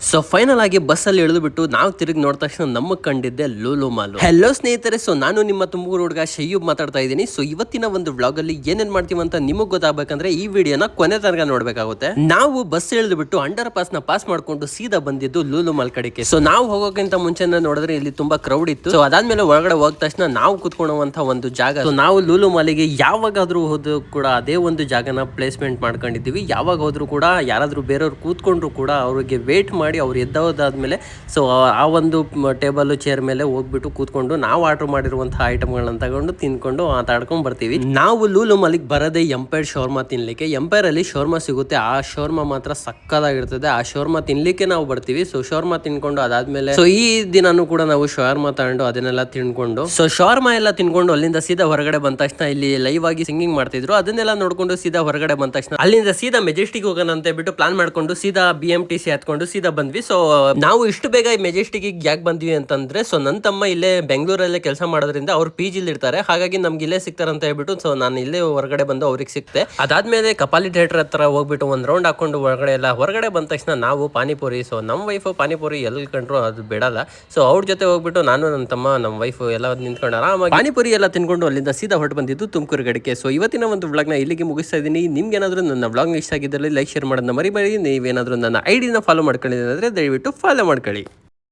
So final ಆಗಿ ಬಸ್ಸಲ್ಲಿ ಇಳಿದುಬಿಟ್ಟು ನಾವು ತಿರುಗಿ ನೋಡಿದ ತಕ್ಷಣ ನಮಗೆ ಕಂಡಿದ್ದೆ ಲೂಲು ಮಾಲು. ಹೆಲೋ ಸ್ನೇಹಿತರೆ, ಸೊ ನಾನು ನಿಮ್ಮ ತುಮಕೂರು ಹುಡುಗ ಶಯ್ಯೂಬ್ ಮಾತಾಡ್ತಾ ಇದ್ದೀನಿ. ಸೊ ಇವತ್ತಿನ ಒಂದು ವ್ಲಾಗ್ ಅಲ್ಲಿ ಏನೇನ್ ಮಾಡ್ತೀವಿ ಅಂತ ನಿಮಗೆ ಗೊತ್ತಾಗಬೇಕಂದ್ರೆ ಈ ವಿಡಿಯೋನ ಕೊನೆ ತನಕ ನೋಡ್ಬೇಕಾಗುತ್ತೆ. ನಾವು ಬಸ್ ಇಳಿದುಬಿಟ್ಟು ಅಂಡರ್ ಪಾಸ್ ನ ಪಾಸ್ ಮಾಡ್ಕೊಂಡು ಸೀದಾ ಬಂದಿದ್ದು ಲೂಲು ಮಾಲ್ ಕಡೆಗೆ. ಸೊ ನಾವು ಹೋಗೋಕ್ಕಿಂತ ಮುಂಚೆನೇ ನೋಡಿದ್ರೆ ಇಲ್ಲಿ ತುಂಬಾ ಕ್ರೌಡ್ ಇತ್ತು. ಸೊ ಅದಾದ್ಮೇಲೆ ಒಳಗಡೆ ಹೋದ ತಕ್ಷಣ ನಾವು ಕುತ್ಕೊಳ್ಳುವಂತ ಒಂದು ಜಾಗ. ಸೊ ನಾವು ಲೂಲು ಮಾಲಿಗೆ ಯಾವಾಗಾದ್ರೂ ಹೋದ್ರು ಕೂಡ ಅದೇ ಒಂದು ಜಾಗನ ಪ್ಲೇಸ್ಮೆಂಟ್ ಮಾಡ್ಕೊಂಡಿದ್ದೀವಿ. ಯಾವಾಗ ಹೋದ್ರು ಕೂಡ ಯಾರಾದ್ರೂ ಬೇರೆಯವ್ರು ಕೂತ್ಕೊಂಡ್ರು ಕೂಡ ಅವ್ರಿಗೆ ವೇಟ್ ಮಾಡಿ ಅವ್ರು ಎದ್ದೋದಾದ್ಮೇಲೆ ಸೊ ಆ ಒಂದು ಟೇಬಲ್ ಚೇರ್ ಮೇಲೆ ಹೋಗ್ಬಿಟ್ಟು ಕೂತ್ಕೊಂಡು ನಾವು ಆರ್ಡರ್ ಮಾಡಿರುವಂತಹ ಐಟಮ್ಗಳನ್ನ ತಗೊಂಡು ತಿನ್ಕೊಂಡು ಮಾತಾಡ್ಕೊಂಡು ಬರ್ತೀವಿ. ನಾವು ಲೂಲು ಮಾಲಿಗೆ ಬರೋದೇ ಎಂಪೈರ್ ಶೋರ್ಮಾ ತಿನ್ಲಿಕ್ಕೆ. ಎಂಪೈರ್ ಅಲ್ಲಿ ಶೋರ್ಮಾ ಸಿಗುತ್ತೆ. ಆ ಶೋರ್ಮಾ ಮಾತ್ರ ಸಕ್ಕದಾಗಿರ್ತದೆ. ಆ ಶೋರ್ಮಾ ತಿನ್ಲಿಕ್ಕೆ ನಾವು ಬರ್ತೀವಿ. ಸೊ ಶೋರ್ಮಾ ತಿನ್ಕೊಂಡು ಅದಾದ್ಮೇಲೆ ಸೊ ಈ ದಿನಾನು ಕೂಡ ನಾವು ಶವರ್ಮಾ ತಗೊಂಡು ಅದನ್ನೆಲ್ಲ ತಿನ್ಕೊಂಡು ಸೊ ಶವರ್ಮಾ ಎಲ್ಲ ತಿನ್ಕೊಂಡು ಅಲ್ಲಿಂದ ಸೀದಾ ಹೊರಗಡೆ ಬಂದ ತಕ್ಷಣ ಇಲ್ಲಿ ಲೈವ್ ಆಗಿ ಸಿಂಗಿಂಗ್ ಮಾಡ್ತಿದ್ರು. ಅದನ್ನೆಲ್ಲ ನೋಡ್ಕೊಂಡು ಸೀದಾ ಹೊರಗಡೆ ಬಂದ ತಕ್ಷಣ ಅಲ್ಲಿಂದ ಸೀದಾ ಮೆಜೆಸ್ಟಿಕ್ ಹೋಗೋಣ ಅಂತ ಹೇಳ್ಬಿಟ್ಟು ಪ್ಲಾನ್ ಮಾಡ್ಕೊಂಡು ಸೀದಾ BMTC ಹತ್ಕೊಂಡು ಸೀದಾ ಬಂದ್ವಿ. ಸೊ ನಾವು ಇಷ್ಟು ಬೇಗ ಮೆಜೆಸ್ಟಿಕ್ ಯಾಕೆ ಬಂದ್ವಿ ಅಂತಂದ್ರೆ ಸೊ ನನ್ನ ತಮ್ಮ ಇಲ್ಲೇ ಬೆಂಗಳೂರಲ್ಲೇ ಕೆಲಸ ಮಾಡೋದ್ರಿಂದ ಅವ್ರು PG ಇರ್ತಾರೆ. ಹಾಗಾಗಿ ನಮ್ಗೆ ಇಲ್ಲೇ ಸಿಗ್ತಾರೆ ಅಂತ ಹೇಳ್ಬಿಟ್ಟು ಸೊ ನಾನು ಇಲ್ಲೇ ಹೊರಗಡೆ ಬಂದು ಅವ್ರಿಗೆ ಸಿಕ್ತೆ. ಅದಾದ್ಮೇಲೆ ಕಪಾಲಿ ಥಿಯೇಟರ್ ಹತ್ರ ಹೋಗ್ಬಿಟ್ಟು ಒಂದ್ ರೌಂಡ್ ಹಾಕೊಂಡು ಹೊರಗಡೆ ಬಂದ ತಕ್ಷಣ ನಾವು ಪಾನಿಪುರಿ. ಸೊ ನಮ್ಮ ವೈಫ್ ಪಾನಿಪುರಿ ಎಲ್ಲಿ ಕಂಡ್ರು ಅದು ಬಿಡಲ್ಲ. ಸೊ ಅವ್ರ ಜೊತೆ ಹೋಗ್ಬಿಟ್ಟು ನಾನು ನನ್ನ ತಮ್ಮ ನಮ್ಮ ವೈಫ್ ಎಲ್ಲ ನಿಂತ್ಕೊಂಡು ಆರಾಮಾಗಿ ಪಾನಿಪುರಿ ಎಲ್ಲ ತಿನ್ಕೊಂಡು ಅಲ್ಲಿಂದ ಸೀದಾ ಹೊರಟು ಬಂದಿದ್ದು ತುಮಕೂರು ಗಡಿಗೆ. ಸೊ ಇವತ್ತಿನ ಒಂದು ವ್ಲಾಗ್ನ ಇಲ್ಲಿಗೆ ಮುಗಿಸ್ತಾ ಇದ್ದೀನಿ. ನಿಮ್ಗೆ ಏನಾದ್ರು ನನ್ನ ವ್ಲಾಗ್ ಇಷ್ಟ ಆಗಿದ್ದಲ್ಲಿ ಲೈಕ್ ಶೇರ್ ಮಾಡೋದನ್ನ ಮರಿಬೇಡಿ. ನೀವೇನಾದ್ರೂ ನನ್ನ ID ನ ಫಾಲೋ ಮಾಡ್ಕೊಂಡಿದ್ರೆ ದಯವಿಟ್ಟು ಫಾಲೋ ಮಾಡ್ಕೊಳ್ಳಿ.